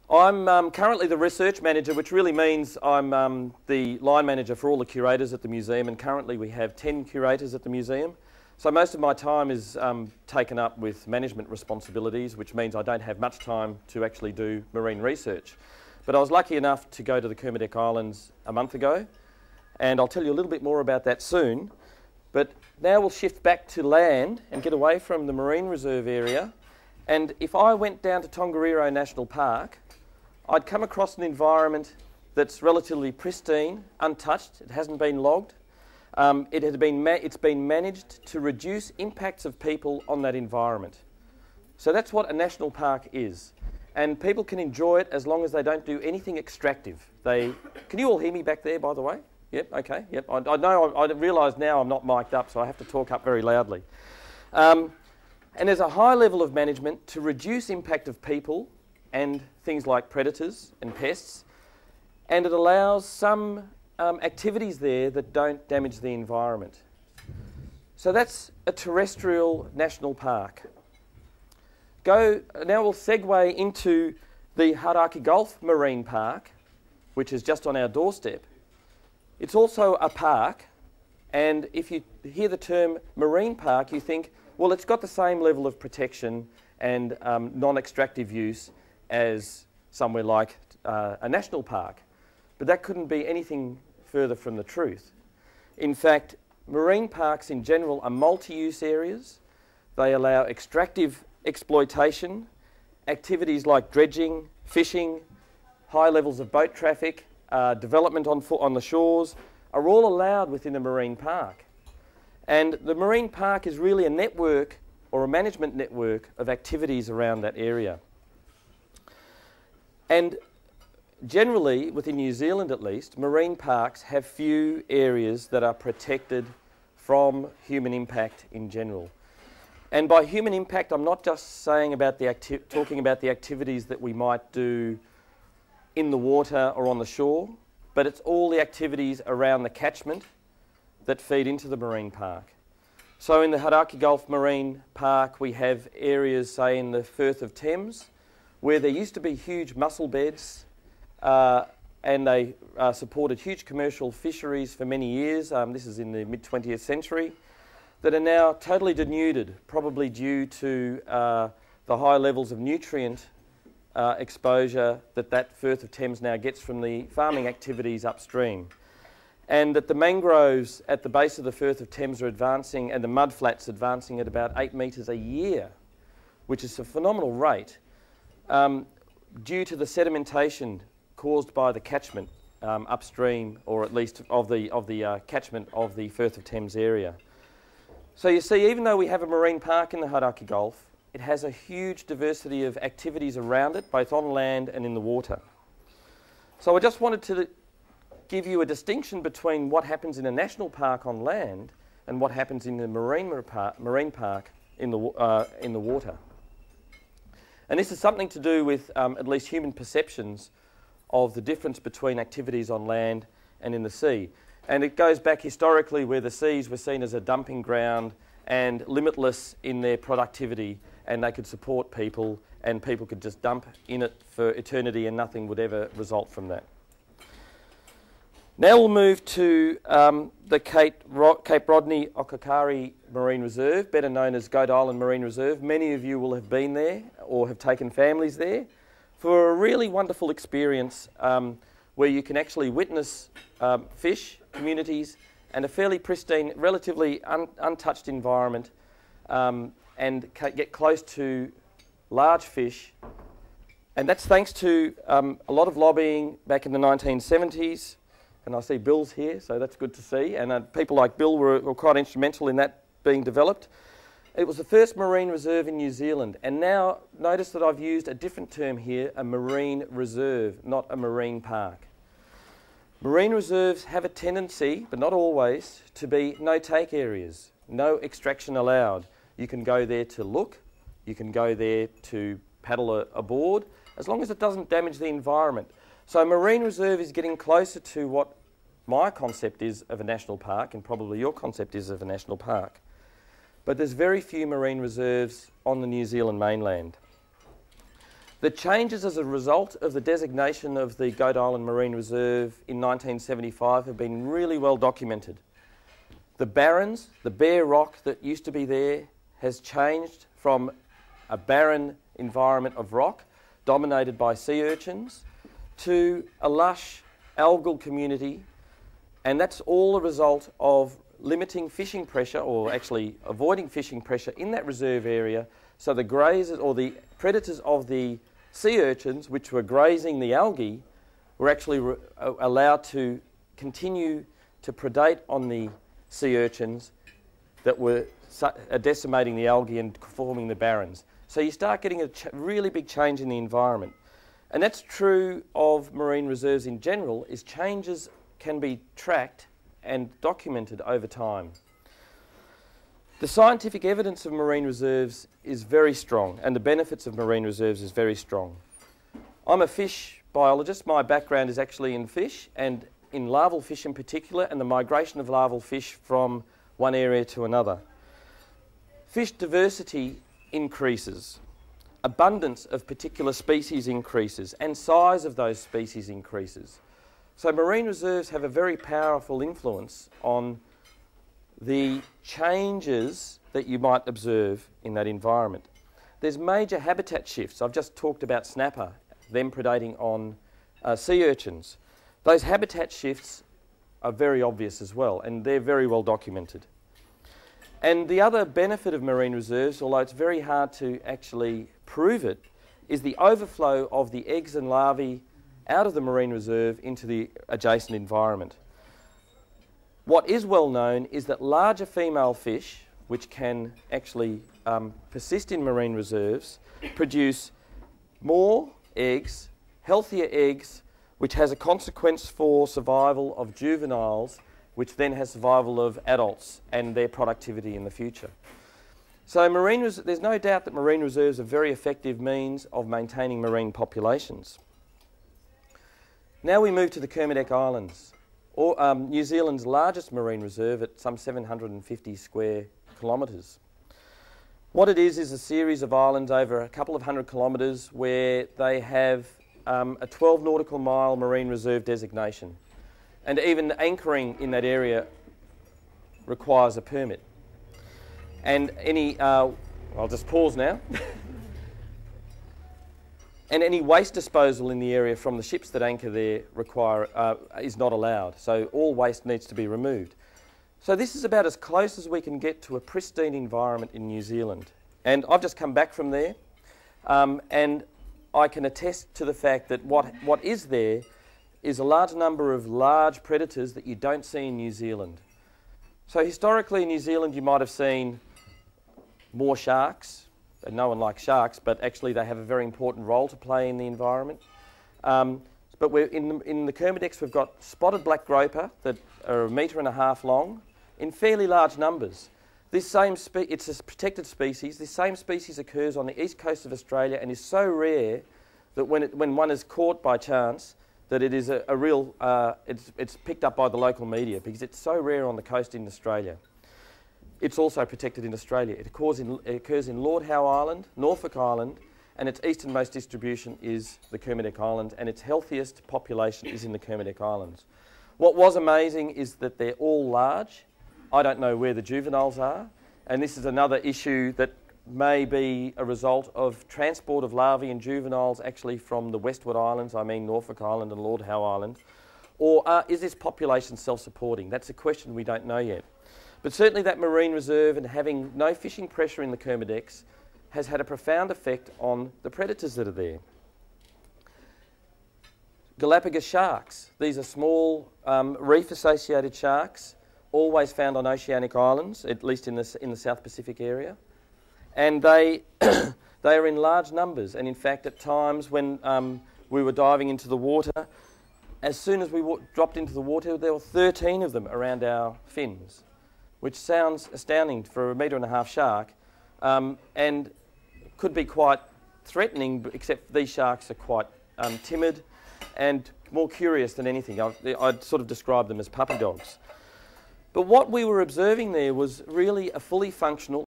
I'm currently the research manager, which really means I'm the line manager for all the curators at the museum, and currently we have 10 curators at the museum. So most of my time is taken up with management responsibilities, which means I don't have much time to actually do marine research. But I was lucky enough to go to the Kermadec Islands a month ago, and I'll tell you a little bit more about that soon. But now we'll shift back to land and get away from the marine reserve area. And if I went down to Tongariro National Park, I'd come across an environment that's relatively pristine, untouched. It hasn't been logged. It's been managed to reduce impacts of people on that environment. So that's what a national park is. And people can enjoy it as long as they don't do anything extractive. Can you all hear me back there, by the way? Yep, okay, yep. I know, I realise now I'm not mic'd up, so I have to talk up very loudly. And there's a high level of management to reduce impact of people and things like predators and pests, and it allows some activities there that don't damage the environment. So that's a terrestrial national park. Now we'll segue into the Hauraki Gulf Marine Park, which is just on our doorstep. It's also a park, and if you hear the term marine park, you think, well, it's got the same level of protection and non-extractive use as somewhere like a national park. But that couldn't be anything further from the truth. In fact, marine parks in general are multi-use areas. They allow extractive exploitation, activities like dredging, fishing, high levels of boat traffic, development on the shores are all allowed within a marine park. And the marine park is really a network or a management network of activities around that area. And generally, within New Zealand at least, marine parks have few areas that are protected from human impact in general. And by human impact, I'm not just saying about talking about the activities that we might do in the water or on the shore, but it's all the activities around the catchment that feed into the marine park. So in the Hauraki Gulf Marine Park, we have areas, say, in the Firth of Thames, where there used to be huge mussel beds, and they supported huge commercial fisheries for many years. This is in the mid-20th century, that are now totally denuded, probably due to the high levels of nutrient exposure that Firth of Thames now gets from the farming activities upstream. And that the mangroves at the base of the Firth of Thames are advancing, and the mudflats advancing at about 8 metres a year, which is a phenomenal rate, due to the sedimentation caused by the catchment upstream, or at least of the catchment of the Firth of Thames area. So you see, even though we have a marine park in the Hauraki Gulf, it has a huge diversity of activities around it, both on land and in the water. So I just wanted to give you a distinction between what happens in a national park on land and what happens in the marine park in the water. And this is something to do with at least human perceptions of the difference between activities on land and in the sea. And it goes back historically where the seas were seen as a dumping ground and limitless in their productivity, and they could support people, and people could just dump in it for eternity and nothing would ever result from that. Now we'll move to the Cape Rodney Okakari Marine Reserve, better known as Goat Island Marine Reserve. Many of you will have been there or have taken families there for a really wonderful experience where you can actually witness fish, communities, and a fairly pristine, relatively untouched environment, and get close to large fish. And that's thanks to a lot of lobbying back in the 1970s. And I see Bill's here, so that's good to see. And people like Bill were quite instrumental in that being developed. It was the first marine reserve in New Zealand. And now notice that I've used a different term here, a marine reserve, not a marine park. Marine reserves have a tendency, but not always, to be no-take areas, no extraction allowed. You can go there to look, you can go there to paddle a board, as long as it doesn't damage the environment. So a marine reserve is getting closer to what my concept is of a national park, and probably your concept is of a national park. But there's very few marine reserves on the New Zealand mainland. The changes as a result of the designation of the Goat Island Marine Reserve in 1975 have been really well documented. The barrens, the bare rock that used to be there, has changed from a barren environment of rock dominated by sea urchins to a lush algal community, and that's all a result of limiting fishing pressure, or actually avoiding fishing pressure in that reserve area, so the grazers or the predators of the sea urchins, which were grazing the algae, were actually allowed to continue to predate on the sea urchins that were decimating the algae and forming the barrens. So you start getting a really big change in the environment. And that's true of marine reserves in general, is changes can be tracked and documented over time. The scientific evidence of marine reserves is very strong, and the benefits of marine reserves is very strong. I'm a fish biologist. My background is actually in fish, and in larval fish in particular, and the migration of larval fish from one area to another. Fish diversity increases, abundance of particular species increases, and size of those species increases. So marine reserves have a very powerful influence on the changes that you might observe in that environment. There's major habitat shifts. I've just talked about snapper, them predating on sea urchins. Those habitat shifts are very obvious as well, and they're very well documented. And the other benefit of marine reserves, although it's very hard to actually prove it, is the overflow of the eggs and larvae out of the marine reserve into the adjacent environment. What is well known is that larger female fish, which can actually persist in marine reserves, produce more eggs, healthier eggs, which has a consequence for survival of juveniles, which then has survival of adults and their productivity in the future. So there's no doubt that marine reserves are very effective means of maintaining marine populations. Now we move to the Kermadec Islands, or New Zealand's largest marine reserve at some 750 square kilometres. What it is a series of islands over a couple of 100 kilometres where they have a 12 nautical mile marine reserve designation. And even anchoring in that area requires a permit. And I'll just pause now. And any waste disposal in the area from the ships that anchor there is not allowed. So all waste needs to be removed. So this is about as close as we can get to a pristine environment in New Zealand. And I've just come back from there, and I can attest to the fact that what is there is a large number of large predators that you don't see in New Zealand. So historically in New Zealand you might have seen more sharks, and no one likes sharks, but actually they have a very important role to play in the environment. But in the Kermadecs we've got spotted black groper that are 1.5 metres long in fairly large numbers. It's a protected species. This same species occurs on the east coast of Australia and is so rare that when one is caught by chance, that it is it's picked up by the local media because it's so rare on the coast in Australia. It's also protected in Australia. It occurs in Lord Howe Island, Norfolk Island, and its easternmost distribution is the Kermadec Islands, and its healthiest population is in the Kermadec Islands. What was amazing is that they're all large. I don't know where the juveniles are, and this is another issue that may be a result of transport of larvae and juveniles actually from the Westward Islands, I mean Norfolk Island and Lord Howe Island, or is this population self-supporting? That's a question we don't know yet. But certainly that marine reserve and having no fishing pressure in the Kermadecs has had a profound effect on the predators that are there. Galapagos sharks. These are small reef-associated sharks, always found on oceanic islands, at least in the South Pacific area. And they are in large numbers. And in fact, at times when we were diving into the water, as soon as we dropped into the water, there were 13 of them around our fins, which sounds astounding for a 1.5 metre shark, and could be quite threatening, except these sharks are quite timid and more curious than anything. I'd sort of describe them as puppy dogs. But what we were observing there was really a fully functional